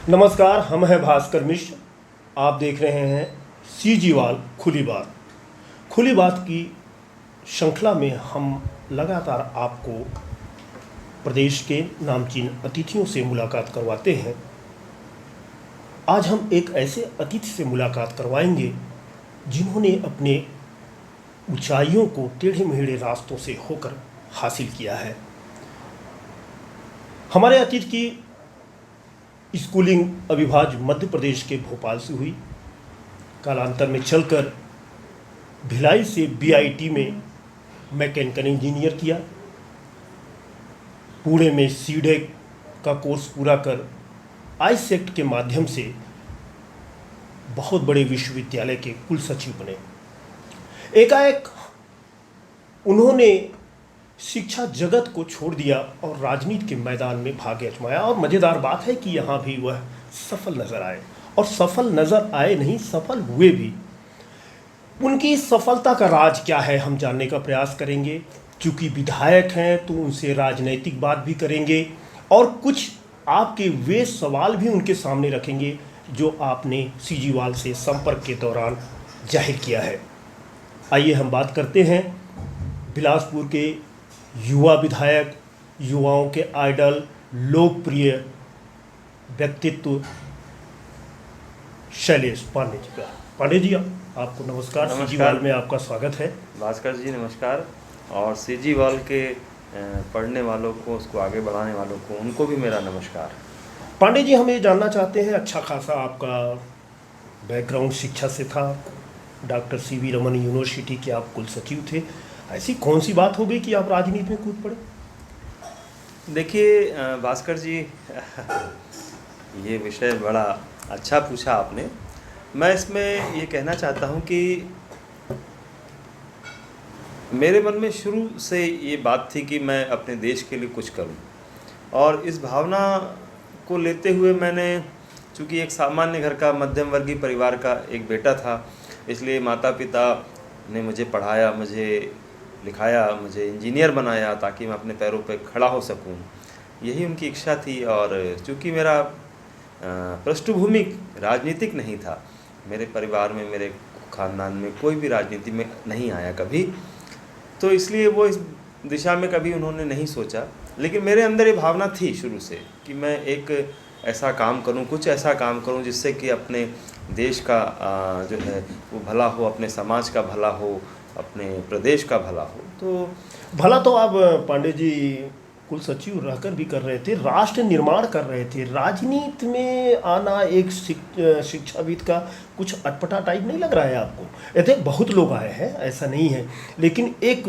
नमस्कार, हम हैं भास्कर मिश्र। आप देख रहे हैं सीजीवाल खुली बात। खुली बात की श्रृंखला में हम लगातार आपको प्रदेश के नामचीन अतिथियों से मुलाकात करवाते हैं। आज हम एक ऐसे अतिथि से मुलाकात करवाएंगे जिन्होंने अपने ऊंचाइयों को टेढ़े मेढ़े रास्तों से होकर हासिल किया है। हमारे अतिथि की स्कूलिंग अविभाज्य मध्य प्रदेश के भोपाल से हुई। कालांतर में चलकर भिलाई से बीआईटी में मैकेनिकल इंजीनियर किया। पुणे में सीडेक का कोर्स पूरा कर आईसेक्ट के माध्यम से बहुत बड़े विश्वविद्यालय के कुल सचिव बने। एकाएक उन्होंने शिक्षा जगत को छोड़ दिया और राजनीति के मैदान में भाग्य आजमाया। और मज़ेदार बात है कि यहाँ भी वह सफल नज़र आए, और सफल नज़र आए नहीं, सफल हुए भी। उनकी सफलता का राज क्या है, हम जानने का प्रयास करेंगे। क्योंकि विधायक हैं तो उनसे राजनैतिक बात भी करेंगे और कुछ आपके वे सवाल भी उनके सामने रखेंगे जो आपने सीजीवाल से संपर्क के दौरान जाहिर किया है। आइए हम बात करते हैं बिलासपुर के युवा विधायक, युवाओं के आइडल, लोकप्रिय व्यक्तित्व शैलेश पांडे जी का। पांडे जी, आपको नमस्कार। सीजीवाल में आपका स्वागत है। भास्कर जी नमस्कार। और सीजीवाल के पढ़ने वालों को, उसको आगे बढ़ाने वालों को, उनको भी मेरा नमस्कार। पांडे जी, हम ये जानना चाहते हैं, अच्छा खासा आपका बैकग्राउंड शिक्षा से था। डॉक्टर सीवी रमन यूनिवर्सिटी के आप कुल सचिव थे। ऐसी कौन सी बात हो गई कि आप राजनीति में कूद पड़े? देखिए भास्कर जी, ये विषय बड़ा अच्छा पूछा आपने। मैं इसमें ये कहना चाहता हूँ कि मेरे मन में शुरू से ये बात थी कि मैं अपने देश के लिए कुछ करूँ, और इस भावना को लेते हुए मैंने, चूँकि एक सामान्य घर का मध्यम वर्गीय परिवार का एक बेटा था, इसलिए माता पिता ने मुझे पढ़ाया, मुझे लिखाया, मुझे इंजीनियर बनाया ताकि मैं अपने पैरों पर खड़ा हो सकूं। यही उनकी इच्छा थी। और चूँकि मेरा पृष्ठभूमि राजनीतिक नहीं था, मेरे परिवार में, मेरे ख़ानदान में कोई भी राजनीति में नहीं आया कभी, तो इसलिए वो इस दिशा में कभी उन्होंने नहीं सोचा। लेकिन मेरे अंदर ये भावना थी शुरू से कि मैं एक ऐसा काम करूं, कुछ ऐसा काम करूं जिससे कि अपने देश का जो है वो भला हो, अपने समाज का भला हो, अपने प्रदेश का भला हो। तो भला तो आप पांडे जी कुल सचिव रहकर भी कर रहे थे, राष्ट्र निर्माण कर रहे थे। राजनीति में आना एक शिक्षाविद का कुछ अटपटा टाइप नहीं लग रहा है आपको? ऐसे बहुत लोग आए हैं, ऐसा नहीं है, लेकिन एक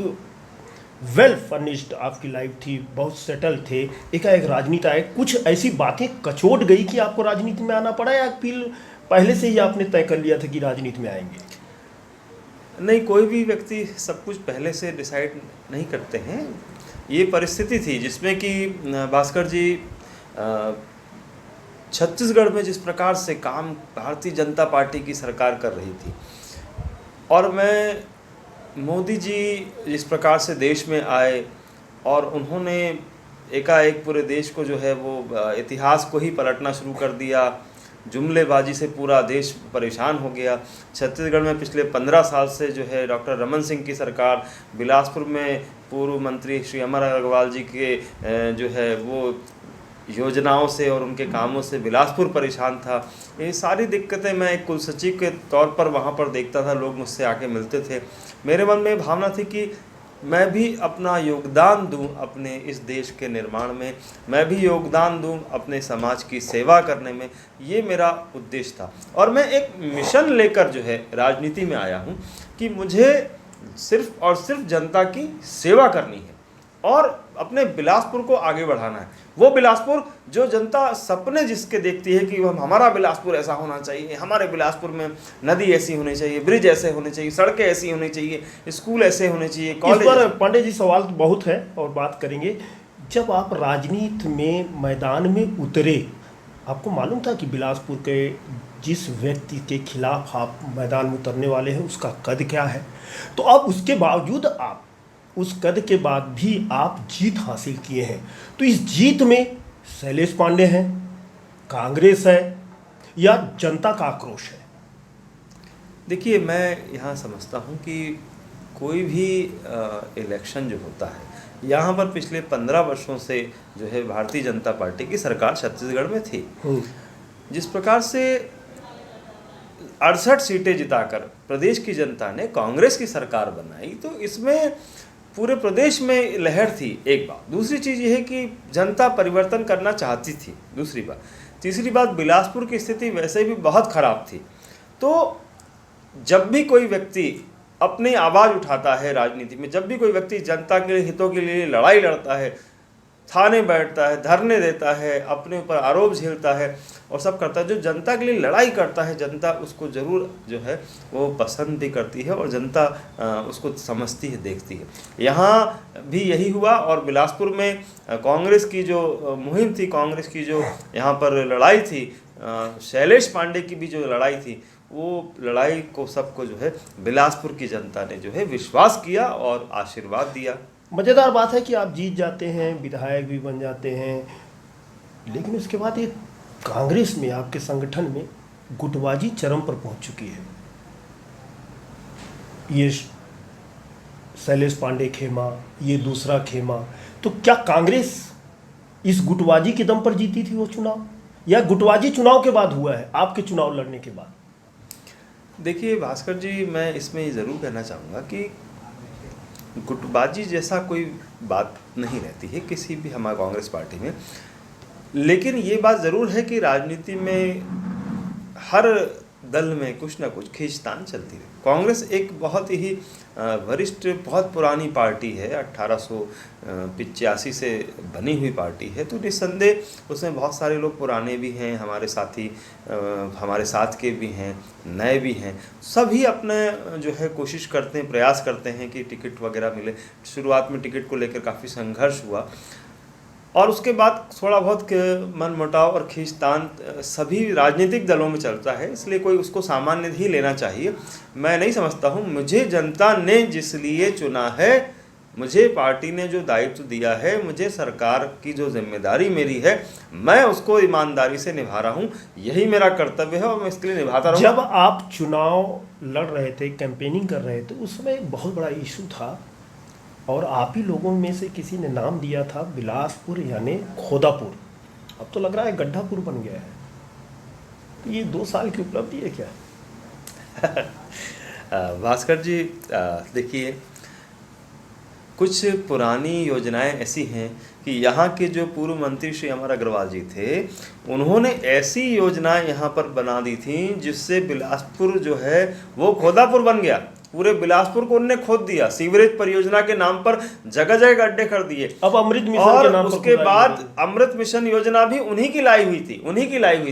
वेल फर्निश्ड आपकी लाइफ थी, बहुत सेटल थे। एकाएक राजनीति आए, कुछ ऐसी बातें कचोट गई कि आपको राजनीति में आना पड़ा, या फिर पहले से ही आपने तय कर लिया था कि राजनीति में आएंगे? नहीं, कोई भी व्यक्ति सब कुछ पहले से डिसाइड नहीं करते हैं। ये परिस्थिति थी जिसमें कि भास्कर जी, छत्तीसगढ़ में जिस प्रकार से काम भारतीय जनता पार्टी की सरकार कर रही थी, और मैं मोदी जी जिस प्रकार से देश में आए और उन्होंने एकाएक पूरे देश को जो है वो इतिहास को ही पलटना शुरू कर दिया। जुमलेबाजी से पूरा देश परेशान हो गया। छत्तीसगढ़ में पिछले 15 साल से जो है डॉक्टर रमन सिंह की सरकार, बिलासपुर में पूर्व मंत्री श्री अमर अग्रवाल जी के जो है वो योजनाओं से और उनके कामों से बिलासपुर परेशान था। ये सारी दिक्कतें मैं एक कुल सचिव के तौर पर वहाँ पर देखता था, लोग मुझसे आके मिलते थे। मेरे मन में भावना थी कि मैं भी अपना योगदान दूं अपने इस देश के निर्माण में, मैं भी योगदान दूं अपने समाज की सेवा करने में। ये मेरा उद्देश्य था, और मैं एक मिशन लेकर जो है राजनीति में आया हूं कि मुझे सिर्फ और सिर्फ जनता की सेवा करनी है और अपने बिलासपुर को आगे बढ़ाना है। वो बिलासपुर जो जनता सपने जिसके देखती है कि हमारा बिलासपुर ऐसा होना चाहिए, हमारे बिलासपुर में नदी ऐसी होनी चाहिए, ब्रिज ऐसे होने चाहिए, सड़कें ऐसी होनी चाहिए, स्कूल ऐसे होने चाहिए, कॉलेज। इस पर पांडे जी सवाल तो बहुत है और बात करेंगे। जब आप राजनीति में मैदान में उतरे, आपको मालूम था कि बिलासपुर के जिस व्यक्ति के खिलाफ आप मैदान में उतरने वाले हैं उसका कद क्या है? तो अब उसके बावजूद आप उस कद के बाद भी आप जीत हासिल किए हैं। तो इस जीत में शैलेश पांडे हैं, कांग्रेस है या जनता का आक्रोश है? देखिए, मैं यहाँ समझता हूँ कि कोई भी इलेक्शन जो होता है, यहाँ पर पिछले 15 वर्षों से जो है भारतीय जनता पार्टी की सरकार छत्तीसगढ़ में थी। जिस प्रकार से 68 सीटें जिताकर प्रदेश की जनता ने कांग्रेस की सरकार बनाई, तो इसमें पूरे प्रदेश में लहर थी, एक बात। दूसरी चीज़ ये है कि जनता परिवर्तन करना चाहती थी, दूसरी बात। तीसरी बात, बिलासपुर की स्थिति वैसे भी बहुत ख़राब थी। तो जब भी कोई व्यक्ति अपनी आवाज़ उठाता है राजनीति में, जब भी कोई व्यक्ति जनता के हितों के लिए लड़ाई लड़ता है, थाने बैठता है, धरने देता है, अपने ऊपर आरोप झेलता है और सब करता है, जो जनता के लिए लड़ाई करता है, जनता उसको ज़रूर जो है वो पसंद भी करती है और जनता उसको समझती है, देखती है। यहाँ भी यही हुआ और बिलासपुर में कांग्रेस की जो मुहिम थी, कांग्रेस की जो यहाँ पर लड़ाई थी, शैलेश पांडे की भी जो लड़ाई थी, वो लड़ाई को सबको जो है बिलासपुर की जनता ने जो है विश्वास किया और आशीर्वाद दिया। मज़ेदार बात है कि आप जीत जाते हैं, विधायक भी बन जाते हैं, लेकिन उसके बाद ये कांग्रेस में, आपके संगठन में गुटबाजी चरम पर पहुंच चुकी है। ये शैलेश पांडे खेमा, ये दूसरा खेमा, तो क्या कांग्रेस इस गुटबाजी के दम पर जीती थी वो चुनाव, या गुटबाजी चुनाव के बाद हुआ है, आपके चुनाव लड़ने के बाद? देखिए भास्कर जी, मैं इसमें ज़रूर कहना चाहूँगा कि गुटबाजी जैसा कोई बात नहीं रहती है किसी भी हमारे कांग्रेस पार्टी में। लेकिन ये बात ज़रूर है कि राजनीति में हर दल में कुछ ना कुछ खींचतान चलती है। कांग्रेस एक बहुत ही वरिष्ठ, बहुत पुरानी पार्टी है, 1885 से बनी हुई पार्टी है, तो निस्संदेह उसमें बहुत सारे लोग पुराने भी हैं, हमारे साथी हमारे साथ के भी हैं, नए भी हैं। सभी अपने जो है कोशिश करते हैं, प्रयास करते हैं कि टिकट वगैरह मिले। शुरुआत में टिकट को लेकर काफ़ी संघर्ष हुआ और उसके बाद थोड़ा बहुत मनमुटाव और खींचतान सभी राजनीतिक दलों में चलता है, इसलिए कोई उसको सामान्य ही लेना चाहिए। मैं नहीं समझता हूँ। मुझे जनता ने जिस लिए चुना है, मुझे पार्टी ने जो दायित्व दिया है, मुझे सरकार की जो जिम्मेदारी मेरी है, मैं उसको ईमानदारी से निभा रहा हूँ। यही मेरा कर्तव्य है और मैं इसके लिए निभाता रहूँगा। जब आप चुनाव लड़ रहे थे, कैंपेनिंग कर रहे थे, उस समय एक बहुत बड़ा इशू था और आप ही लोगों में से किसी ने नाम दिया था बिलासपुर यानी खोदापुर। अब तो लग रहा है गड्ढापुर बन गया है। तो ये 2 साल की उपलब्धि है क्या? भास्कर जी, देखिए, कुछ पुरानी योजनाएं ऐसी हैं कि यहाँ के जो पूर्व मंत्री श्री अमर अग्रवाल जी थे, उन्होंने ऐसी योजनाएं यहाँ पर बना दी थी जिससे बिलासपुर जो है वो खोदापुर बन गया। पूरे बिलासपुर को उन्होंने खोद दिया। सीवरेज परियोजना के नाम पर जगह जगह गड्ढे कर दिए। अब अमृत मिशन और के नाम पर उसके बाद अमृत मिशन योजना भी उन्हीं की लाई हुई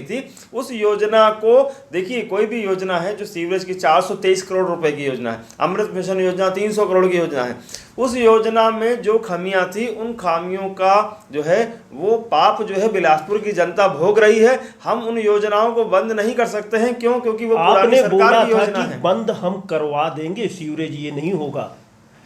थी। उस योजना को देखिए, कोई भी योजना है जो सीवरेज की 423 करोड़ रुपए की योजना है, अमृत मिशन योजना 300 करोड़ की योजना है। उस योजना में जो खामियां थी, उन खामियों का जो है वो पाप जो है बिलासपुर की जनता भोग रही है। हम उन योजनाओं को बंद नहीं कर सकते हैं। क्यों? क्योंकि वो पुरानी सरकार की योजना है। बंद हम करवा देंगे सीवरेज, ये नहीं होगा।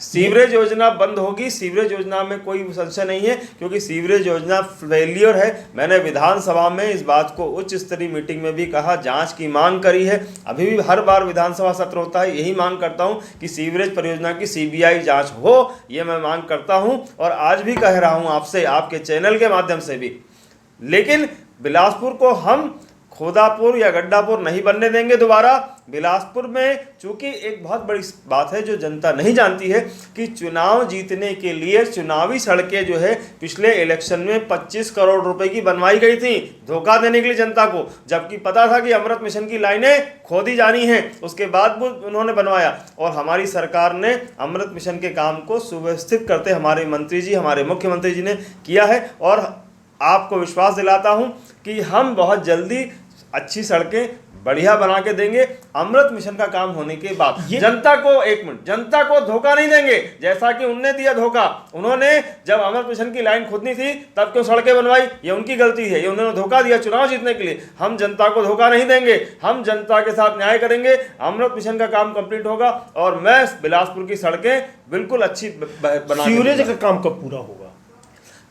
सीवरेज योजना बंद होगी। सीवरेज योजना में कोई संशय नहीं है, क्योंकि सीवरेज योजना फेलियर है। मैंने विधानसभा में इस बात को उच्च स्तरीय मीटिंग में भी कहा, जांच की मांग करी है। अभी भी हर बार विधानसभा सत्र होता है, यही मांग करता हूं कि सीवरेज परियोजना की सीबीआई जांच हो। ये मैं मांग करता हूं और आज भी कह रहा हूं आपसे, आपके चैनल के माध्यम से भी। लेकिन बिलासपुर को हम खोदापुर या गड्ढापुर नहीं बनने देंगे दोबारा। बिलासपुर में चूंकि एक बहुत बड़ी बात है जो जनता नहीं जानती है कि चुनाव जीतने के लिए चुनावी सड़कें जो है पिछले इलेक्शन में 25 करोड़ रुपए की बनवाई गई थी, धोखा देने के लिए जनता को, जबकि पता था कि अमृत मिशन की लाइनें खोदी जानी हैं। उसके बाद वो उन्होंने बनवाया और हमारी सरकार ने अमृत मिशन के काम को सुव्यवस्थित करते हमारे मंत्री जी, हमारे मुख्यमंत्री जी ने किया है। और आपको विश्वास दिलाता हूं कि हम बहुत जल्दी अच्छी सड़कें बढ़िया बना के देंगे अमृत मिशन का काम होने के बाद। जनता को, एक मिनट, जनता को धोखा नहीं देंगे जैसा कि उनने दिया धोखा। उन्होंने जब अमृत मिशन की लाइन खोदनी थी तब क्यों सड़कें बनवाई? ये उनकी गलती है, ये उन्होंने धोखा दिया चुनाव जीतने के लिए। हम जनता को धोखा नहीं देंगे, हम जनता के साथ न्याय करेंगे। अमृत मिशन का काम कंप्लीट होगा और मैं बिलासपुर की सड़कें बिल्कुल अच्छी बना। सीवरेज का काम कब पूरा होगा?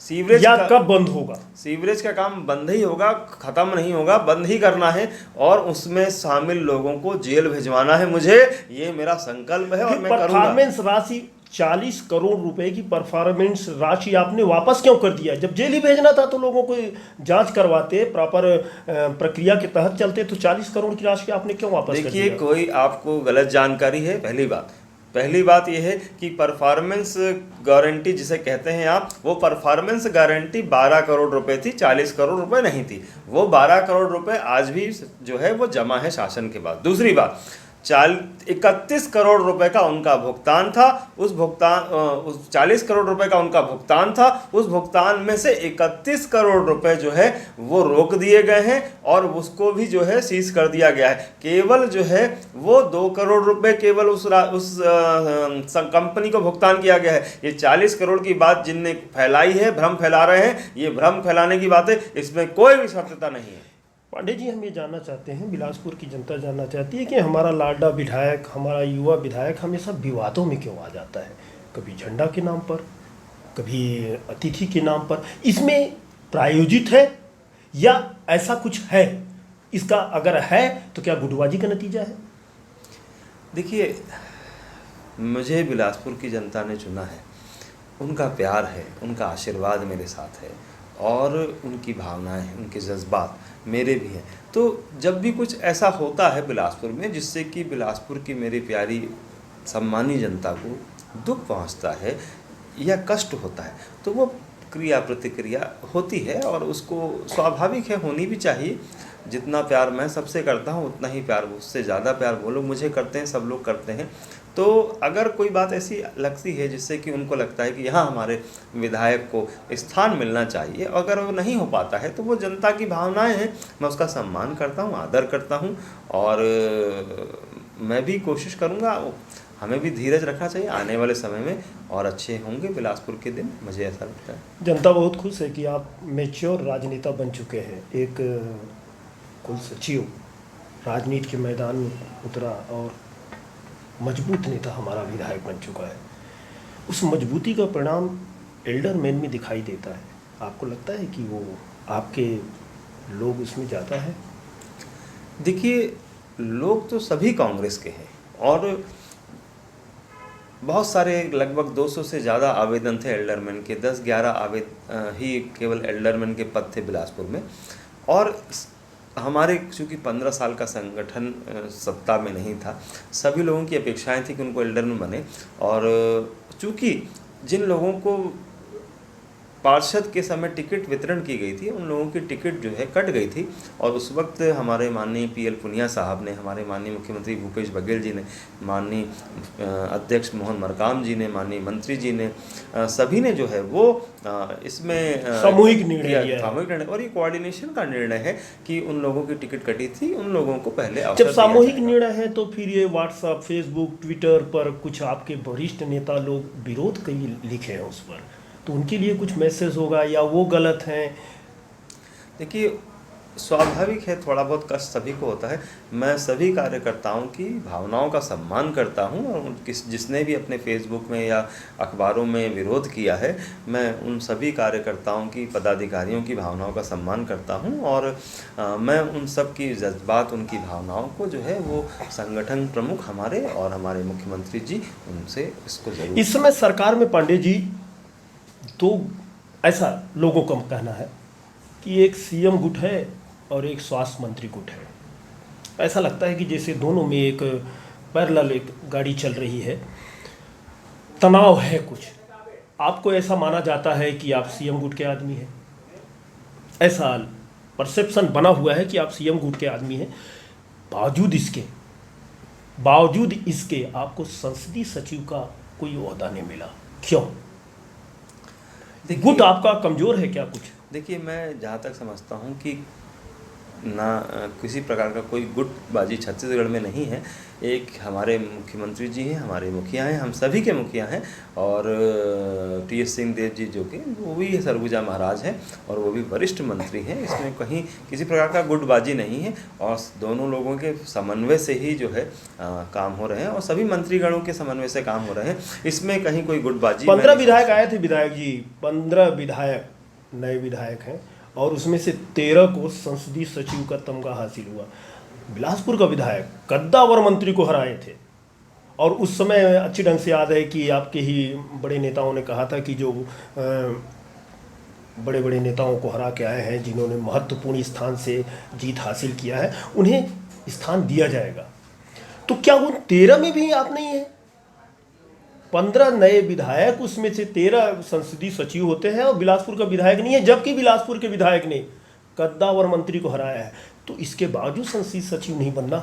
सीवरेज या का कब बंद होगा? सीवरेज का काम बंद ही होगा, खत्म नहीं होगा, बंद ही करना है और उसमें शामिल लोगों को जेल भिजवाना है मुझे, ये मेरा संकल्प है और मैं करूंगा। परफॉर्मेंस राशि 40 करोड़ रुपए की परफॉर्मेंस राशि आपने वापस क्यों कर दिया? जब जेल ही भेजना था तो लोगों को जांच करवाते, प्रॉपर प्रक्रिया के तहत चलते, तो 40 करोड़ की राशि आपने क्यों वापस कर देखिए, दिया? कोई आपको गलत जानकारी है। पहली बात यह है कि परफॉर्मेंस गारंटी जिसे कहते हैं आप, वो परफॉर्मेंस गारंटी 12 करोड़ रुपए थी, 40 करोड़ रुपए नहीं थी। वो 12 करोड़ रुपए आज भी जो है वो जमा है शासन के बाद। दूसरी बात, 31 करोड़ रुपए का उनका भुगतान था। उस 40 करोड़ रुपए का उनका भुगतान था, उस भुगतान में से 31 करोड़ रुपए जो है वो रोक दिए गए हैं और उसको भी जो है सीज कर दिया गया है। केवल जो है वो 2 करोड़ रुपए केवल उस कंपनी को भुगतान किया गया है। ये 40 करोड़ की बात जिनने फैलाई है, भ्रम फैला रहे हैं, ये भ्रम फैलाने की बात है, इसमें कोई भी सत्यता नहीं है। पांडे जी, हम ये जानना चाहते हैं, बिलासपुर की जनता जानना चाहती है कि हमारा लाडला विधायक, हमारा युवा विधायक हमेशा विवादों में क्यों आ जाता है? कभी झंडा के नाम पर, कभी अतिथि के नाम पर। इसमें प्रायोजित है या ऐसा कुछ है? इसका अगर है तो क्या गुटबाजी का नतीजा है? देखिए, मुझे बिलासपुर की जनता ने चुना है, उनका प्यार है, उनका आशीर्वाद मेरे साथ है और उनकी भावनाएं, उनके जज्बात मेरे भी हैं। तो जब भी कुछ ऐसा होता है बिलासपुर में जिससे कि बिलासपुर की मेरी प्यारी सम्मानी जनता को दुख पहुंचता है या कष्ट होता है, तो वो क्रिया प्रतिक्रिया होती है और उसको स्वाभाविक है, होनी भी चाहिए। जितना प्यार मैं सबसे करता हूँ उतना ही प्यार, उससे ज़्यादा प्यार वो लोग मुझे करते हैं, सब लोग करते हैं। तो अगर कोई बात ऐसी लगती है जिससे कि उनको लगता है कि यहाँ हमारे विधायक को स्थान मिलना चाहिए, अगर वो नहीं हो पाता है तो वो जनता की भावनाएं हैं, मैं उसका सम्मान करता हूँ, आदर करता हूँ और मैं भी कोशिश करूँगा। हमें भी धीरज रखना चाहिए, आने वाले समय में और अच्छे होंगे बिलासपुर के दिन, मुझे ऐसा लगता है। जनता बहुत खुश है कि आप मैच्योर राजनेता बन चुके हैं, एक कुल सचिव राजनीति के मैदान में उतरा और मजबूत नेता हमारा विधायक बन चुका है। उस मजबूती का परिणाम एल्डर मैन में दिखाई देता है। आपको लगता है कि वो आपके लोग उसमें ज़्यादा है? देखिए, लोग तो सभी कांग्रेस के हैं और बहुत सारे, लगभग 200 से ज़्यादा आवेदन थे एल्डरमैन के, 10-11 ही केवल एल्डरमैन के पद थे बिलासपुर में। और हमारे चूँकि 15 साल का संगठन सत्ता में नहीं था, सभी लोगों की अपेक्षाएं थी कि उनको एल्डरमैन बने और चूँकि जिन लोगों को पार्षद के समय टिकट वितरण की गई थी, उन लोगों की टिकट जो है कट गई थी और उस वक्त हमारे माननीय PL पुनिया साहब ने, हमारे माननीय मुख्यमंत्री भूपेश बघेल जी ने, माननीय अध्यक्ष मोहन मरकाम जी ने, माननीय मंत्री जी ने, सभी ने जो है वो इसमें सामूहिक निर्णय लिया, सामूहिक निर्णय, और ये कोऑर्डिनेशन का निर्णय है कि उन लोगों की टिकट कटी थी, उन लोगों को पहले अवसर जब सामूहिक निर्णय है तो फिर ये व्हाट्सएप, फेसबुक, ट्विटर पर कुछ आपके वरिष्ठ नेता लोग विरोध कई लिखे हैं उस पर, तो उनके लिए कुछ मैसेज होगा या वो गलत हैं? देखिए, स्वाभाविक है, थोड़ा बहुत कष्ट सभी को होता है। मैं सभी कार्यकर्ताओं की भावनाओं का सम्मान करता हूं और जिसने भी अपने फेसबुक में या अखबारों में विरोध किया है, मैं उन सभी कार्यकर्ताओं की, पदाधिकारियों की भावनाओं का सम्मान करता हूं और मैं उन सब की जज्बात, उनकी भावनाओं को जो है वो संगठन प्रमुख हमारे और हमारे मुख्यमंत्री जी, उनसे इसको जरूर। इस समय सरकार में पांडे जी, तो ऐसा लोगों का कहना है कि एक CM गुट है और एक स्वास्थ्य मंत्री गुट है। ऐसा लगता है कि जैसे दोनों में एक पैरेलल एक गाड़ी चल रही है, तनाव है कुछ। आपको ऐसा माना जाता है कि आप CM गुट के आदमी हैं, ऐसा परसेप्शन बना हुआ है कि आप CM गुट के आदमी हैं। बावजूद इसके आपको संसदीय सचिव का कोई ओहदा नहीं मिला, क्यों? गुट आपका कमजोर है क्या कुछ? देखिए, मैं जहाँ तक समझता हूँ कि ना किसी प्रकार का कोई गुटबाजी छत्तीसगढ़ में नहीं है। एक हमारे मुख्यमंत्री जी हैं, हमारे मुखिया हैं, हम सभी के मुखिया हैं और TS सिंहदेव जी जो कि वो भी सरगुजा महाराज हैं और वो भी वरिष्ठ मंत्री हैं। इसमें कहीं किसी प्रकार का गुटबाजी नहीं है और दोनों लोगों के समन्वय से ही जो है काम हो रहे हैं और सभी मंत्रीगणों के समन्वय से काम हो रहे हैं। इसमें कहीं कोई गुटबाजी 15 विधायक आए थे, विधायक जी 15 विधायक नए विधायक हैं और उसमें से 13 को संसदीय सचिव का तमगा हासिल हुआ। बिलासपुर का विधायक कद्दावर मंत्री को हराए थे और उस समय अच्छी ढंग से याद है कि आपके ही बड़े नेताओं ने कहा था कि जो बड़े बड़े नेताओं को हरा के आए हैं, जिन्होंने महत्वपूर्ण स्थान से जीत हासिल किया है, उन्हें स्थान दिया जाएगा। तो क्या वो 13 में भी आप नहीं है? 15 नए विधायक, उसमें से 13 संसदीय सचिव होते हैं और बिलासपुर का विधायक नहीं है, जबकि बिलासपुर के विधायक ने कद्दावर मंत्री को हराया है। तो इसके बावजूद संसदीय सचिव नहीं बनना,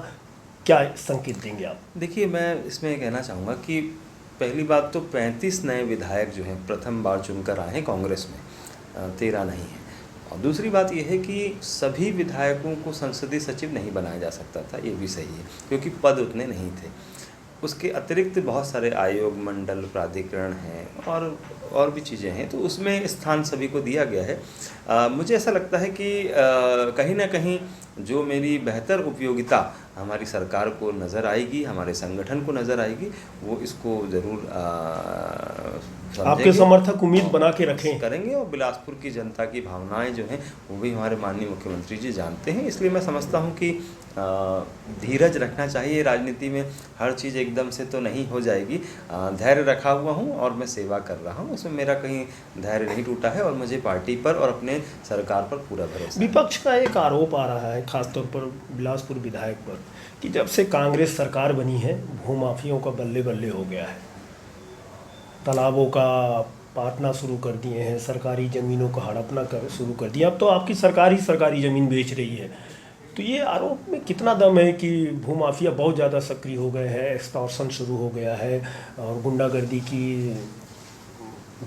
क्या संकेत देंगे आप? देखिए, मैं इसमें कहना चाहूँगा कि पहली बात तो 35 नए विधायक जो हैं प्रथम बार चुनकर आए हैं कांग्रेस में, 13 नहीं है। और दूसरी बात यह है कि सभी विधायकों को संसदीय सचिव नहीं बनाया जा सकता था, ये भी सही है, क्योंकि पद उतने नहीं थे। उसके अतिरिक्त बहुत सारे आयोग, मंडल, प्राधिकरण हैं और भी चीज़ें हैं, तो उसमें स्थान सभी को दिया गया है। मुझे ऐसा लगता है कि कहीं ना कहीं जो मेरी बेहतर उपयोगिता हमारी सरकार को नज़र आएगी, हमारे संगठन को नज़र आएगी, वो इसको ज़रूर आपके समर्थक उम्मीद बना के रखें करेंगे। और बिलासपुर की जनता की भावनाएं जो हैं वो भी हमारे माननीय मुख्यमंत्री जी जानते हैं। इसलिए मैं समझता हूं कि धीरज रखना चाहिए। राजनीति में हर चीज़ एकदम से तो नहीं हो जाएगी। धैर्य रखा हुआ हूं और मैं सेवा कर रहा हूं, उसमें मेरा कहीं धैर्य नहीं टूटा है और मुझे पार्टी पर और अपने सरकार पर पूरा भरोसा है। विपक्ष का एक आरोप आ रहा है, खासतौर पर बिलासपुर विधायक पर, कि जब से कांग्रेस सरकार बनी है भूमाफियों का बल्ले बल्ले हो गया है। तालाबों का पाटना शुरू कर दिए हैं, सरकारी ज़मीनों का हड़पना शुरू कर दिया। अब तो आपकी सरकार ही सरकारी ज़मीन बेच रही है। तो ये आरोप में कितना दम है कि भूमाफिया बहुत ज़्यादा सक्रिय हो गए हैं, एक्सटॉर्शन शुरू हो गया है और गुंडागर्दी की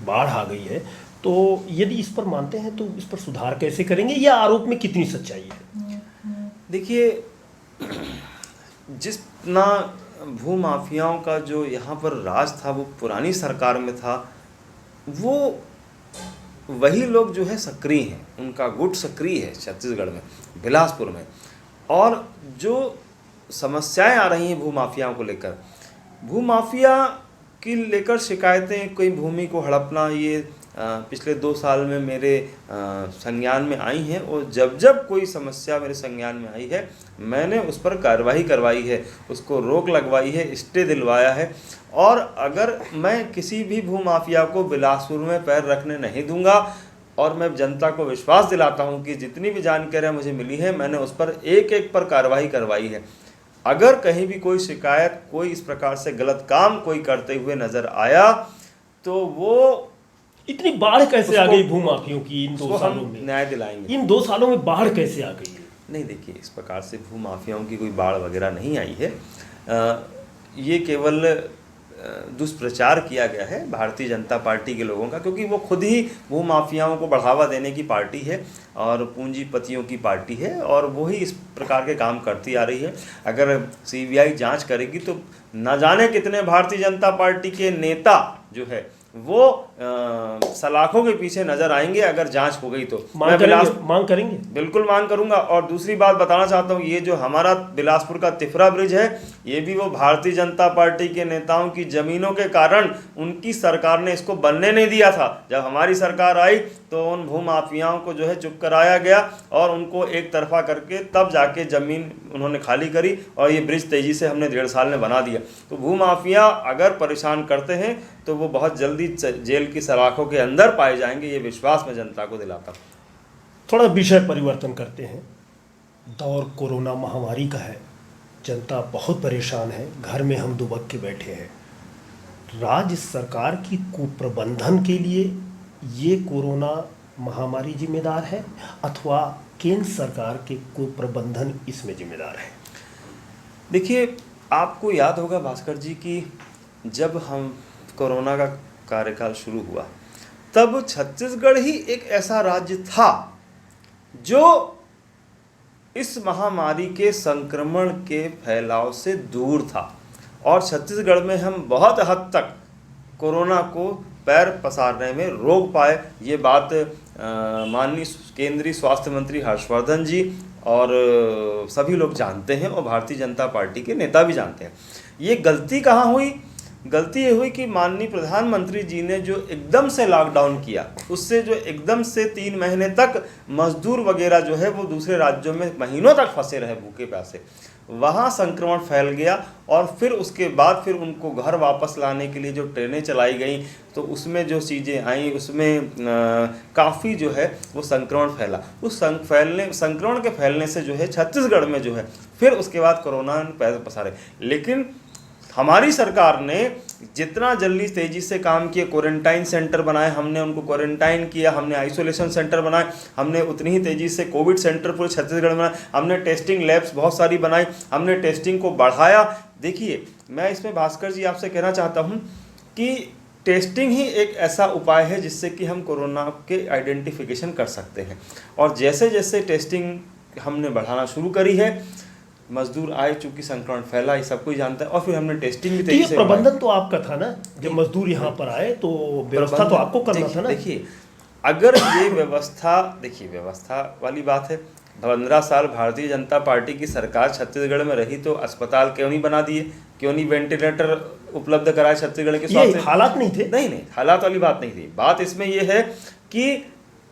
बाढ़ आ गई है? तो यदि इस पर मानते हैं तो इस पर सुधार कैसे करेंगे? यह आरोप में कितनी सच्चाई है? देखिए, जितना भूमाफियाओं का जो यहाँ पर राज था वो पुरानी सरकार में था, वो वही लोग जो है सक्रिय हैं, उनका गुट सक्रिय है छत्तीसगढ़ में, बिलासपुर में। और जो समस्याएं आ रही हैं भूमाफियाओं को लेकर, भूमाफिया की लेकर शिकायतें, कोई भूमि को हड़पना, ये पिछले 2 साल में मेरे संज्ञान में आई हैं। और जब जब कोई समस्या मेरे संज्ञान में आई है, मैंने उस पर कार्रवाई करवाई है, उसको रोक लगवाई है, स्टे दिलवाया है। और अगर मैं किसी भी भूमाफिया को बिलासपुर में पैर रखने नहीं दूंगा, और मैं जनता को विश्वास दिलाता हूं कि जितनी भी जानकारियां मुझे मिली है, मैंने उस पर एक एक पर कार्रवाई करवाई है। अगर कहीं भी कोई शिकायत, कोई इस प्रकार से गलत काम कोई करते हुए नज़र आया, तो वो इतनी बाढ़ कैसे आ गई भूमाफियों की इन 2 सालों में? न्याय दिलाएंगे। इन 2 सालों में बाढ़ कैसे आ गई है? नहीं, देखिए, इस प्रकार से भूमाफियाओं की कोई बाढ़ वगैरह नहीं आई है। ये केवल दुष्प्रचार किया गया है भारतीय जनता पार्टी के लोगों का, क्योंकि वो खुद ही भूमाफियाओं को बढ़ावा देने की पार्टी है और पूंजीपतियों की पार्टी है, और वो ही इस प्रकार के काम करती आ रही है। अगर सीबीआई जांच करेगी तो न जाने कितने भारतीय जनता पार्टी के नेता जो है वो सलाखों के पीछे नजर आएंगे अगर जांच हो गई तो। मांग करेंगे? बिल्कुल मांग करूंगा। और दूसरी बात बताना चाहता हूँ, ये जो हमारा बिलासपुर का तिफरा ब्रिज है, ये भी वो भारतीय जनता पार्टी के नेताओं की जमीनों के कारण उनकी सरकार ने इसको बनने नहीं दिया था। जब हमारी सरकार आई तो उन भूमाफियाओं को जो है चुप कराया गया और उनको एक तरफा करके तब जाके ज़मीन उन्होंने खाली करी और ये ब्रिज तेज़ी से हमने 1.5 साल में बना दिया। तो भूमाफिया अगर परेशान करते हैं तो वो बहुत जल्दी जेल की सलाखों के अंदर पाए जाएंगे, ये विश्वास मैं जनता को दिलाता हूँ। थोड़ा विषय परिवर्तन करते हैं। दौर कोरोना महामारी का है, जनता बहुत परेशान है, घर में हम दुबक के बैठे हैं। राज्य सरकार की कुप्रबंधन के लिए ये कोरोना महामारी जिम्मेदार है अथवा केंद्र सरकार के कुप्रबंधन इसमें जिम्मेदार है? देखिए, आपको याद होगा भास्कर जी कि जब हम कोरोना का कार्यकाल शुरू हुआ तब छत्तीसगढ़ ही एक ऐसा राज्य था जो इस महामारी के संक्रमण के फैलाव से दूर था, और छत्तीसगढ़ में हम बहुत हद तक कोरोना को पैर पसारने में रोक पाए। ये बात माननीय केंद्रीय स्वास्थ्य मंत्री हर्षवर्धन जी और सभी लोग जानते हैं और भारतीय जनता पार्टी के नेता भी जानते हैं। ये गलती कहाँ हुई? गलती ये हुई कि माननीय प्रधानमंत्री जी ने जो एकदम से लॉकडाउन किया, उससे जो एकदम से 3 महीने तक मजदूर वगैरह जो है वो दूसरे राज्यों में महीनों तक फंसे रहे भूखे प्यासे, वहाँ संक्रमण फैल गया। और फिर उसके बाद फिर उनको घर वापस लाने के लिए जो ट्रेनें चलाई गई तो उसमें जो चीज़ें आई उसमें काफ़ी जो है वो संक्रमण फैला। उस संक्रमण के फैलने से जो है छत्तीसगढ़ में जो है फिर उसके बाद कोरोना पैर पसारे। लेकिन हमारी सरकार ने जितना जल्दी तेज़ी से काम किया, क्वारंटाइन सेंटर बनाए, हमने उनको क्वारंटाइन किया, हमने आइसोलेशन सेंटर बनाए, हमने उतनी ही तेज़ी से कोविड सेंटर पूरे छत्तीसगढ़ में बनाए, हमने टेस्टिंग लैब्स बहुत सारी बनाई, हमने टेस्टिंग को बढ़ाया। देखिए, मैं इसमें भास्कर जी आपसे कहना चाहता हूँ कि टेस्टिंग ही एक ऐसा उपाय है जिससे कि हम कोरोना के आइडेंटिफिकेशन कर सकते हैं। और जैसे जैसे टेस्टिंग हमने बढ़ाना शुरू करी है, मजदूर आए, चूंकि संक्रमण फैला, ये सब कोई जानता है, और फिर हमने टेस्टिंग भी तेजी से प्रबंधन तो आपका था ना, जब मजदूर यहाँ पर आए तो व्यवस्था तो आपको करना था ना। देखिए, अगर ये व्यवस्था, देखिए व्यवस्था वाली बात है, 15 साल भारतीय जनता पार्टी की सरकार छत्तीसगढ़ में रही तो अस्पताल क्यों नहीं बना दिए, क्यों नहीं वेंटिलेटर उपलब्ध कराए छत्तीसगढ़ के स्वास्थ्य? हालात नहीं थे। नहीं, हालात वाली बात नहीं थी। बात इसमें यह है कि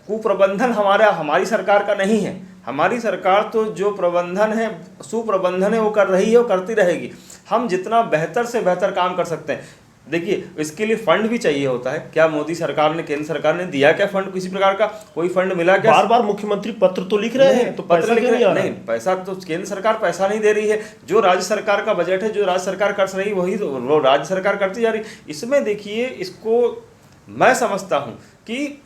कुप्रबंधन हमारी सरकार का नहीं है। हमारी सरकार तो जो प्रबंधन है, सुप्रबंधन है, वो कर रही है, वो करती रहेगी। हम जितना बेहतर से बेहतर काम कर सकते हैं, देखिए इसके लिए फंड भी चाहिए होता है। क्या मोदी सरकार ने, केंद्र सरकार ने दिया क्या फंड? किसी प्रकार का कोई फंड मिला क्या? बार बार मुख्यमंत्री पत्र तो लिख रहे हैं, तो पैसा क्यों नहीं आ रहा? नहीं, पैसा तो केंद्र सरकार पैसा नहीं दे रही है। जो राज्य सरकार का बजट है, जो राज्य सरकार कर रही है, वही तो राज्य सरकार करती जा रही। इसमें देखिए, इसको मैं समझता हूँ कि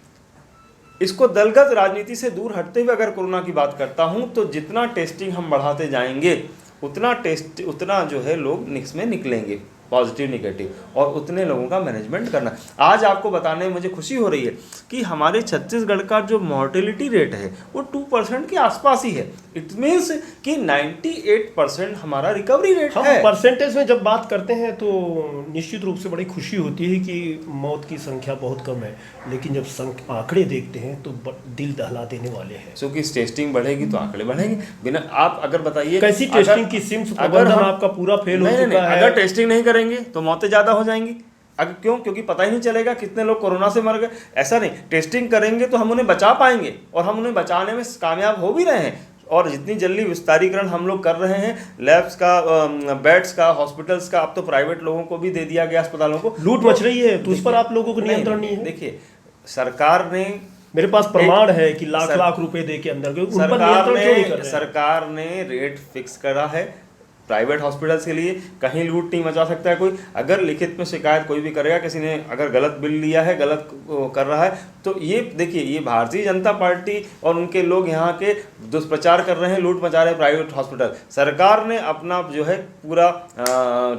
इसको दलगत राजनीति से दूर हटते हुए अगर कोरोना की बात करता हूं, तो जितना टेस्टिंग हम बढ़ाते जाएंगे उतना जो है लोग इसमें निकलेंगे पॉजिटिव निगेटिव, और उतने लोगों का मैनेजमेंट करना। आज आपको बताने में मुझे खुशी हो रही है कि हमारे छत्तीसगढ़ का जो मॉर्टेलिटी रेट है वो 2% के आसपास ही है। इट मीन्स कि 98% हमारा रिकवरी रेट है। हम परसेंटेज में जब बात करते हैं तो निश्चित रूप से बड़ी खुशी होती है कि मौत की संख्या बहुत कम है, लेकिन जब आंकड़े देखते हैं तो दिल दहला देने वाले हैं। क्योंकि टेस्टिंग बढ़ेगी तो आंकड़े बढ़ेंगे। बिना आप अगर बताइए कैसी टेस्टिंग की सिम्स प्रबंधन आपका पूरा फेल हो चुका है। अगर टेस्टिंग नहीं करेंगे तो मौतें ज़्यादा हो जाएंगी। अगर क्यों? क्योंकि पता ही नहीं चलेगा कितने लोग कोरोना से मर गए। ऐसा नहीं, टेस्टिंग करेंगे तो हम उन्हें बचा पाएंगे, और हम उन्हें बचाने में कामयाब हो भी रहे हैं। और जितनी जल्दी विस्तारीकरण हम लोग कर रहे हैं, लैब्स का, बेड्स का, हॉस्पिटल्स का, अब तो प्राइवेट लोगों को भी दे दिया गया, अस्पतालों को। लूट मच रही है, तो उस पर आप लोगों को नियंत्रण नहीं है। देखिए, सरकार ने, मेरे पास प्रमाण है कि लाख रुपए दे के अंदर सरकार ने रेट फिक्स करा है प्राइवेट हॉस्पिटल्स के लिए। कहीं लूट नहीं मचा सकता है कोई। अगर लिखित में शिकायत कोई भी करेगा, किसी ने अगर गलत बिल लिया है, गलत कर रहा है, तो ये देखिए, ये भारतीय जनता पार्टी और उनके लोग यहाँ के दुष्प्रचार कर रहे हैं, लूट मचा रहे हैं प्राइवेट हॉस्पिटल। सरकार ने अपना जो है पूरा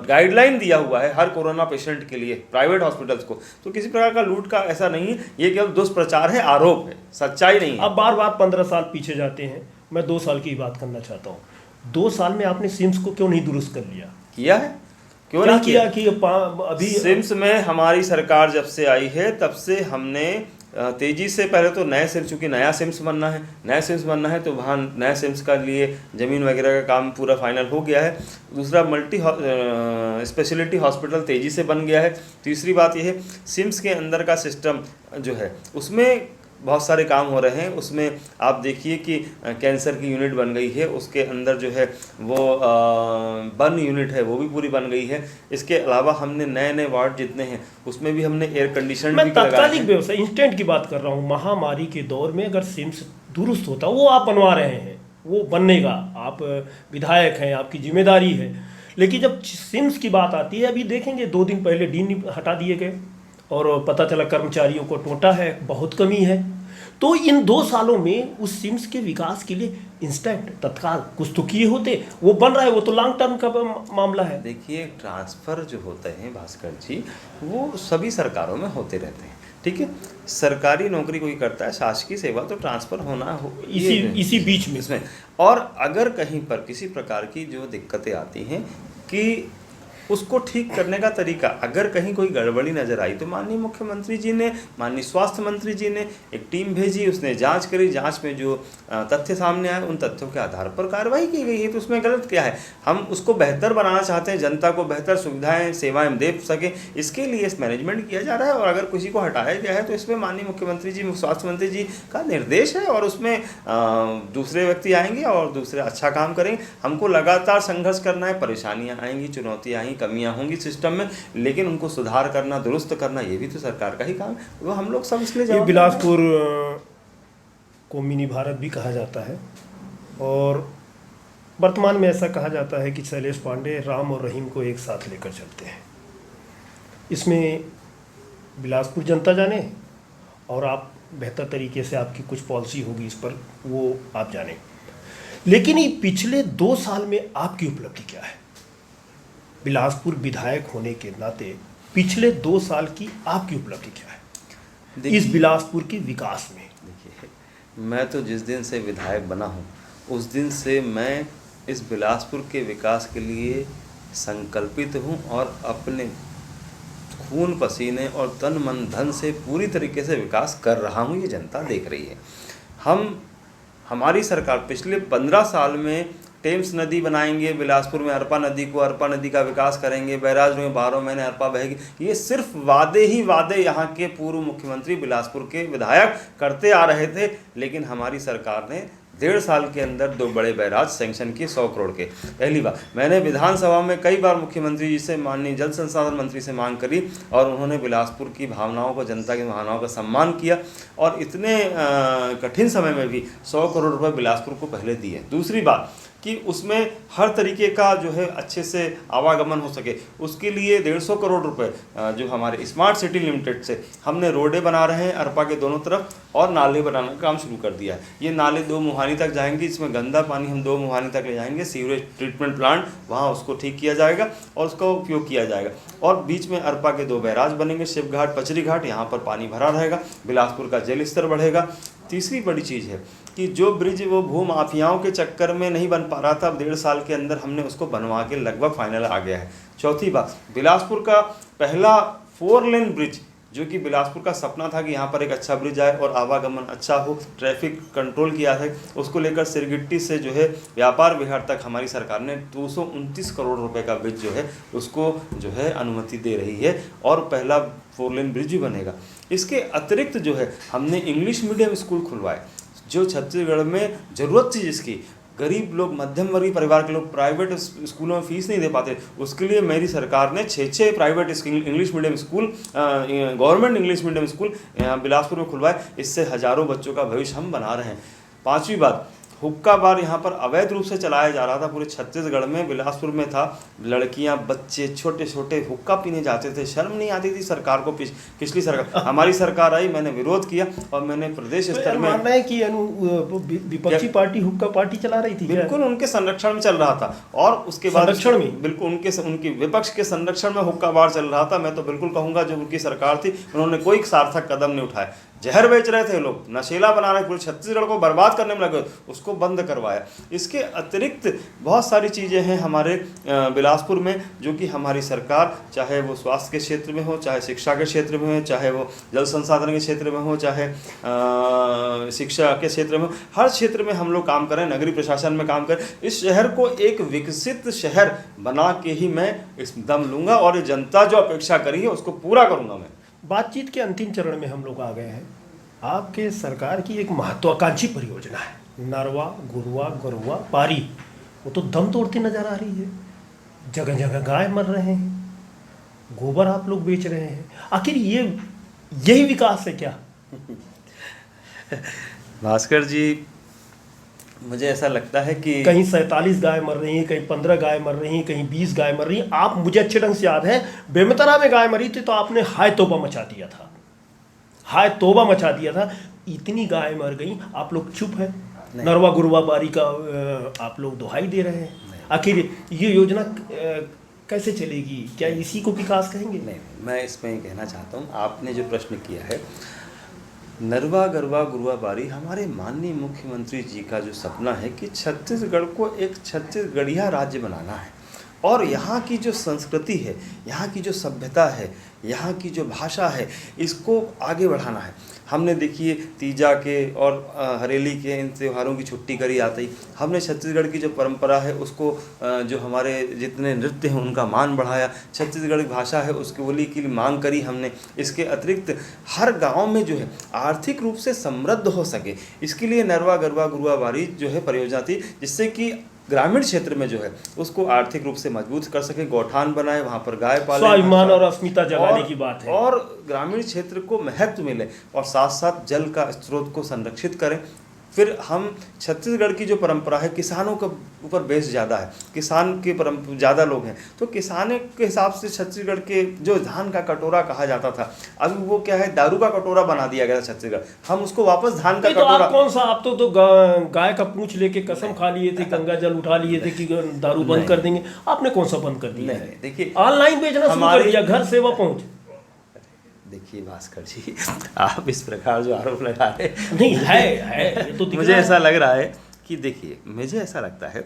गाइडलाइन दिया हुआ है हर कोरोना पेशेंट के लिए प्राइवेट हॉस्पिटल्स को। तो किसी प्रकार का लूट का ऐसा नहीं है, ये केवल दुष्प्रचार है, आरोप है, सच्चाई नहीं है। अब बार 15 साल पीछे जाते हैं। मैं 2 साल की बात करना चाहता हूँ। 2 साल में आपने सिम्स को क्यों नहीं दुरुस्त कर लिया? किया है, क्यों नहीं किया कि अभी सिम्स में हमारी सरकार जब से आई है तब से हमने तेजी से, पहले तो नए सिम्स, चूँकि नया सिम्स बनना है तो वहाँ नए सिम्स का लिए ज़मीन वगैरह का काम पूरा फाइनल हो गया है। दूसरा, मल्टी स्पेशलिटी हॉस्पिटल तेज़ी से बन गया है। तीसरी बात यह है, सिम्स के अंदर का सिस्टम जो है उसमें बहुत सारे काम हो रहे हैं। उसमें आप देखिए कि कैंसर की यूनिट बन गई है, उसके अंदर जो है वो बर्न यूनिट है वो भी पूरी बन गई है। इसके अलावा हमने नए वार्ड जितने हैं उसमें भी हमने एयर कंडीशन भी लगाया है। तात्कालिक व्यवस्था, इंस्टेंट की बात कर रहा हूँ। महामारी के दौर में अगर सिम्स दुरुस्त होता, वो आप बनवा रहे हैं, वो बनेगा, आप विधायक हैं, आपकी जिम्मेदारी है। लेकिन जब सिम्स की बात आती है, अभी देखेंगे 2 दिन पहले डीन हटा दिए गए और पता चला कर्मचारियों को टोटा है, बहुत कमी है। तो इन 2 सालों में उस सिम्स के विकास के लिए इंस्टेंट, तत्काल कुछ तो किए होते। वो बन रहा है, वो तो लॉन्ग टर्म का मामला है। देखिए, ट्रांसफ़र जो होते हैं भास्कर जी, वो सभी सरकारों में होते रहते हैं, ठीक है। सरकारी नौकरी कोई करता है, शासकीय सेवा तो ट्रांसफ़र होना हो इसी बीच में इसमें। और अगर कहीं पर किसी प्रकार की जो दिक्कतें आती हैं कि उसको ठीक करने का तरीका, अगर कहीं कोई गड़बड़ी नज़र आई तो माननीय मुख्यमंत्री जी ने, माननीय स्वास्थ्य मंत्री जी ने एक टीम भेजी, उसने जांच करी, जांच में जो तथ्य सामने आए उन तथ्यों के आधार पर कार्रवाई की गई है। तो उसमें गलत क्या है? हम उसको बेहतर बनाना चाहते हैं, जनता को बेहतर सुविधाएं सेवाएं दे सकें, इसके लिए इस मैनेजमेंट किया जा रहा है। और अगर किसी को हटाया गया है तो इसमें माननीय मुख्यमंत्री जी, स्वास्थ्य मंत्री जी का निर्देश है और उसमें दूसरे व्यक्ति आएंगे और दूसरे अच्छा काम करेंगे। हमको लगातार संघर्ष करना है, परेशानियां आएंगी, चुनौतियां आएंगी, कमियां होंगी सिस्टम में, लेकिन उनको सुधार करना, दुरुस्त करना, ये भी तो सरकार का ही काम है। वो हम लोग सब इसलिए ये बिलासपुर को मिनी भारत भी कहा जाता है और वर्तमान में ऐसा कहा जाता है कि शैलेश पांडे राम और रहीम को एक साथ लेकर चलते हैं। इसमें बिलासपुर जनता जाने और आप बेहतर तरीके से आपकी कुछ पॉलिसी होगी इस पर, वो आप जाने। लेकिन ये पिछले 2 साल में आपकी उपलब्धि क्या है? बिलासपुर विधायक होने के नाते पिछले 2 साल की आपकी उपलब्धि क्या है इस बिलासपुर के विकास में? देखिए, मैं तो जिस दिन से विधायक बना हूँ उस दिन से मैं इस बिलासपुर के विकास के लिए संकल्पित हूँ और अपने खून पसीने और तन मन धन से पूरी तरीके से विकास कर रहा हूँ। ये जनता देख रही है। हमारी सरकार पिछले 15 साल में टेम्स नदी बनाएंगे, बिलासपुर में अरपा नदी का विकास करेंगे, बैराज में 12 महीने अरपा बहेगी। ये सिर्फ वादे ही वादे यहाँ के पूर्व मुख्यमंत्री बिलासपुर के विधायक करते आ रहे थे, लेकिन हमारी सरकार ने 1.5 साल के अंदर 2 बड़े बैराज सैंक्शन किए 100 करोड़ के। पहली बार मैंने विधानसभा में कई बार मुख्यमंत्री जी से, माननीय जल संसाधन मंत्री से मांग करी और उन्होंने बिलासपुर की भावनाओं को, जनता की भावनाओं का सम्मान किया और इतने कठिन समय में भी 100 करोड़ रुपए बिलासपुर को पहले दिए। दूसरी बात कि उसमें हर तरीके का जो है अच्छे से आवागमन हो सके, उसके लिए 150 करोड़ रुपए जो हमारे स्मार्ट सिटी लिमिटेड से हमने रोडें बना रहे हैं अरपा के दोनों तरफ और नाले बनाने का काम शुरू कर दिया है। ये नाले 2 मुहानी तक जाएंगे, इसमें गंदा पानी हम 2 मुहानी तक ले जाएंगे, सीवरेज ट्रीटमेंट प्लांट वहाँ उसको ठीक किया जाएगा और उसका उपयोग किया जाएगा। और बीच में अरपा के 2 बैराज बनेंगे, शिव घाट, पचरी घाट, यहाँ पर पानी भरा रहेगा, बिलासपुर का जल स्तर बढ़ेगा। तीसरी बड़ी चीज़ है कि जो ब्रिज वो भू माफियाओं के चक्कर में नहीं बन पा रहा था, अब 1.5 साल के अंदर हमने उसको बनवा के लगभग फाइनल आ गया है। चौथी बात, बिलासपुर का पहला 4 लेन ब्रिज, जो कि बिलासपुर का सपना था कि यहाँ पर एक अच्छा ब्रिज आए और आवागमन अच्छा हो, ट्रैफिक कंट्रोल किया है, उसको लेकर सिरगिट्टी से जो है व्यापार विहार तक हमारी सरकार ने 229 करोड़ रुपए का ब्रिज जो है उसको जो है अनुमति दे रही है और पहला 4 लेन ब्रिज भी बनेगा। इसके अतिरिक्त जो है हमने इंग्लिश मीडियम स्कूल खुलवाए, जो छत्तीसगढ़ में ज़रूरत थी, जिसकी गरीब लोग, मध्यम वर्गीय परिवार के लोग प्राइवेट स्कूलों में फीस नहीं दे पाते, उसके लिए मेरी सरकार ने 6 private English medium school, government English medium school यहाँ बिलासपुर में खुलवाए। इससे हज़ारों बच्चों का भविष्य हम बना रहे हैं। 5वीं बात, हुक्का बार यहाँ पर अवैध रूप से चलाया जा रहा था पूरे छत्तीसगढ़ में, बिलासपुर में था। लड़कियाँ, बच्चे छोटे छोटे हुक्का पीने जाते थे, शर्म नहीं आती थी सरकार को। पिछली सरकार, हमारी सरकार आई, मैंने विरोध किया और मैंने प्रदेश स्तर में, मानना है कि विपक्षी पार्टी हुक्का पार्टी चला रही थी, बिल्कुल उनके संरक्षण में चल रहा था और उसके बाद संरक्षण में बिल्कुल उनकी विपक्ष के संरक्षण में हुक्का बार चल रहा था। मैं तो बिल्कुल कहूँगा जो उनकी सरकार थी उन्होंने कोई सार्थक कदम नहीं उठाया। जहर बेच रहे थे लोग, नशेला बना रहे, पूरे छत्तीसगढ़ को बर्बाद करने में लगे, उसको बंद करवाया। इसके अतिरिक्त बहुत सारी चीज़ें हैं हमारे बिलासपुर में जो कि हमारी सरकार, चाहे वो स्वास्थ्य के क्षेत्र में हो, चाहे शिक्षा के क्षेत्र में हो, चाहे वो जल संसाधन के क्षेत्र में हो, चाहे शिक्षा के क्षेत्र में हो, हर क्षेत्र में हम लोग काम करें, नगरीय प्रशासन में काम करें। इस शहर को एक विकसित शहर बना के ही मैं इस दम लूँगा और ये जनता जो अपेक्षा करी है उसको पूरा करूँगा मैं। बातचीत के अंतिम चरण में हम लोग आ गए हैं। आपके सरकार की एक महत्वाकांक्षी परियोजना है नरवा गुरुआ गरुआ पारी, वो तो दम तोड़ती नजर आ रही है। जगह जगह गाय मर रहे हैं, गोबर आप लोग बेच रहे हैं, आखिर यही विकास है क्या? भास्कर जी, मुझे ऐसा लगता है कि कहीं 47 गाय मर रही हैं, कहीं 15 गाय मर रही हैं, कहीं 20 गाय मर रही हैं। आप, मुझे अच्छे ढंग से याद है, बेमतरा में गाय मरी थी तो आपने हाय तौबा मचा दिया था, हाय तौबा मचा दिया था। इतनी गाय मर गई, आप लोग चुप है। नरवा गुरुआ बारी का आप लोग दुहाई दे रहे हैं। आखिर ये योजना कैसे चलेगी? क्या इसी को विकास कहेंगे? नहीं, मैं इसमें ये कहना चाहता हूँ, आपने जो प्रश्न किया है, नरवा गरवा गुरुआ बारी हमारे माननीय मुख्यमंत्री जी का जो सपना है कि छत्तीसगढ़ को एक छत्तीसगढ़िया राज्य बनाना है। और यहाँ की जो संस्कृति है, यहाँ की जो सभ्यता है, यहाँ की जो भाषा है, इसको आगे बढ़ाना है। हमने देखिए तीजा के और हरेली के इन त्योहारों की छुट्टी करी आती, हमने छत्तीसगढ़ की जो परंपरा है उसको जो हमारे जितने नृत्य हैं उनका मान बढ़ाया, छत्तीसगढ़ की भाषा है उसकी बोली की मांग करी हमने। इसके अतिरिक्त हर गांव में जो है आर्थिक रूप से समृद्ध हो सके, इसके लिए नरवा गरबा गुरुआ बारी जो है परियोजना थी, जिससे कि ग्रामीण क्षेत्र में जो है उसको आर्थिक रूप से मजबूत कर सके, गौठान बनाए, वहाँ पर गाय पाले, स्वाभिमान और अस्मिता जगाने की बात है, और ग्रामीण क्षेत्र को महत्व मिले, और साथ साथ जल का स्रोत को संरक्षित करें। फिर हम छत्तीसगढ़ की जो परंपरा है, किसानों का ऊपर बेस ज़्यादा है, किसान के ज़्यादा लोग हैं, तो किसानों के हिसाब से छत्तीसगढ़ के जो धान का कटोरा कहा जाता था, अभी वो क्या है, दारू का कटोरा बना दिया गया था छत्तीसगढ़। हम उसको वापस धान का तो कटोरा। आप कौन सा, आप तो गाय का पूंछ लेके कसम खा लिए थे, गंगा जल उठा लिए थे कि दारू बंद कर देंगे, आपने कौन सा बंद कर दिया? नहीं, देखिए ऑनलाइन बेचना शुरू कर दिया, घर सेवा पहुंच। देखिए भास्कर जी, आप इस प्रकार जो आरोप लगा रहे नहीं है तो मुझे ऐसा लग रहा है कि देखिए, मुझे ऐसा लगता है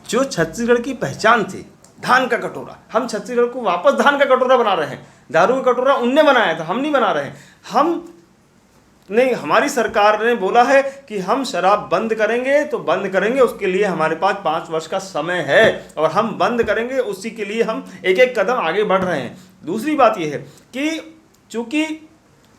जो छत्तीसगढ़ की पहचान थी धान का कटोरा, हम छत्तीसगढ़ को वापस धान का कटोरा बना रहे हैं। दारू का कटोरा उनने बनाया था, हम नहीं बना रहे हैं। हम नहीं, हमारी सरकार ने बोला है कि हम शराब बंद करेंगे तो बंद करेंगे, उसके लिए हमारे पास 5 वर्ष का समय है और हम बंद करेंगे, उसी के लिए हम एक एक कदम आगे बढ़ रहे हैं। दूसरी बात यह है कि चूंकि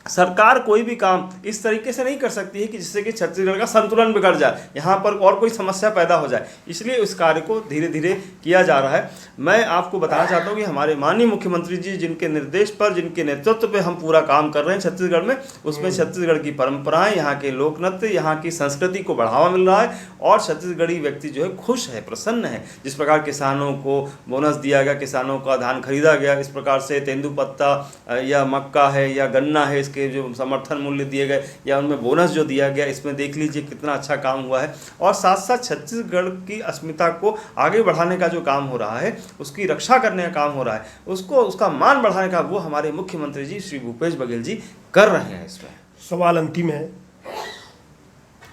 सरकार कोई भी काम इस तरीके से नहीं कर सकती है कि जिससे कि छत्तीसगढ़ का संतुलन बिगड़ जाए, यहाँ पर और कोई समस्या पैदा हो जाए, इसलिए उस कार्य को धीरे धीरे किया जा रहा है। मैं आपको बताना चाहता हूँ कि हमारे माननीय मुख्यमंत्री जी जिनके निर्देश पर, जिनके नेतृत्व पे हम पूरा काम कर रहे हैं छत्तीसगढ़ में, उसमें छत्तीसगढ़ की परंपराएं, यहाँ के लोक नृत्य, यहाँ की संस्कृति को बढ़ावा मिल रहा है और छत्तीसगढ़ी व्यक्ति जो है खुश है, प्रसन्न है। जिस प्रकार किसानों को बोनस दिया गया, किसानों का धान खरीदा गया, इस प्रकार से तेंदुपत्ता या मक्का है या गन्ना है, के जो समर्थन मूल्य दिए गए या उनमें बोनस जो दिया गया, इसमें देख लीजिए कितना अच्छा काम हुआ है। और साथ साथ छत्तीसगढ़ की अस्मिता को आगे बढ़ाने का जो काम हो रहा है, उसकी रक्षा करने का काम हो रहा है, उसको उसका मान बढ़ाने का वो हमारे मुख्यमंत्री जी श्री भूपेश बघेल जी कर रहे हैं। इसमें सवाल अंतिम है,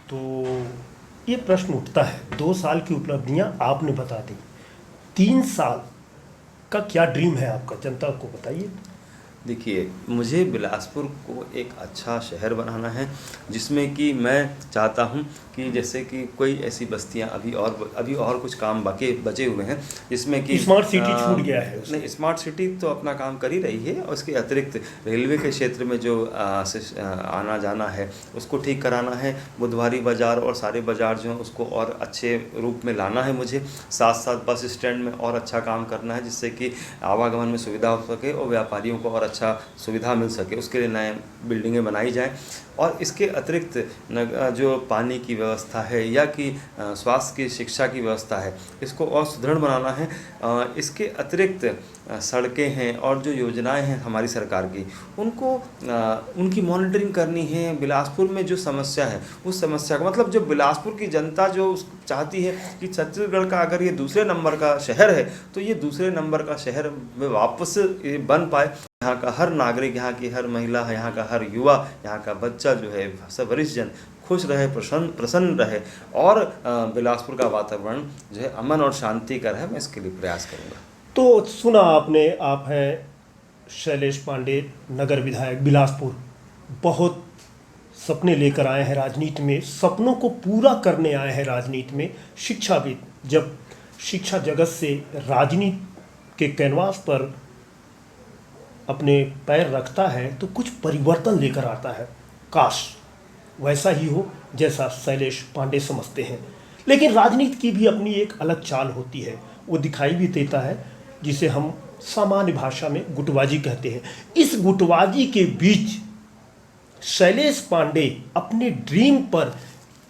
तो ये प्रश्न उठता है, 2 साल की उपलब्धियां आपने बता दी, 3 साल का क्या ड्रीम है आपका, जनता को बताइए। देखिए, मुझे बिलासपुर को एक अच्छा शहर बनाना है, जिसमें कि मैं चाहता हूं कि जैसे कि कोई ऐसी बस्तियां अभी और कुछ काम बचे हुए हैं, जिसमें कि स्मार्ट सिटी छूट गया है। नहीं, स्मार्ट सिटी तो अपना काम कर ही रही है, और उसके अतिरिक्त रेलवे के क्षेत्र में जो आना जाना है उसको ठीक कराना है। बुधवारी बाज़ार और सारे बाज़ार जो हैं उसको और अच्छे रूप में लाना है मुझे। साथ साथ बस स्टैंड में और अच्छा काम करना है, जिससे कि आवागमन में सुविधा हो सके और व्यापारियों को और अच्छा सुविधा मिल सके, उसके लिए नए बिल्डिंगें बनाई जाएं। और इसके अतिरिक्त जो पानी की व्यवस्था है या कि स्वास्थ्य की, शिक्षा की व्यवस्था है, इसको और सुदृढ़ बनाना है। इसके अतिरिक्त सड़कें हैं और जो योजनाएं हैं हमारी सरकार की, उनकी मॉनिटरिंग करनी है। बिलासपुर में जो समस्या है उस समस्या का मतलब, जो बिलासपुर की जनता जो चाहती है कि छत्तीसगढ़ का अगर ये दूसरे नंबर का शहर है तो ये दूसरे नंबर का शहर में वापस बन पाए। यहाँ का हर नागरिक, यहाँ की हर महिला, यहाँ का हर युवा, यहाँ का बच्चा जो है, सब वरिष्ठ जन खुश रहे, प्रसन्न रहे और बिलासपुर का वातावरण जो है अमन और शांति का रहे। मैं इसके लिए प्रयास करूँगा। तो सुना आपने, आप हैं शैलेश पांडे, नगर विधायक बिलासपुर, बहुत सपने लेकर आए हैं राजनीति में, सपनों को पूरा करने आए हैं राजनीति में। शिक्षाविद जब शिक्षा जगत से राजनीति के कैनवास पर अपने पैर रखता है तो कुछ परिवर्तन लेकर आता है। काश वैसा ही हो जैसा शैलेश पांडे समझते हैं। लेकिन राजनीति की भी अपनी एक अलग चाल होती है, वो दिखाई भी देता है, जिसे हम सामान्य भाषा में गुटबाजी कहते हैं। इस गुटबाजी के बीच शैलेश पांडे अपने ड्रीम पर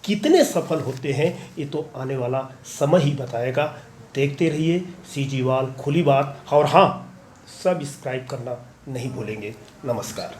कितने सफल होते हैं, ये तो आने वाला समय ही बताएगा। देखते रहिए सीजीवाल खुली बात, और हाँ, सब्सक्राइब करना नहीं भूलेंगे। नमस्कार।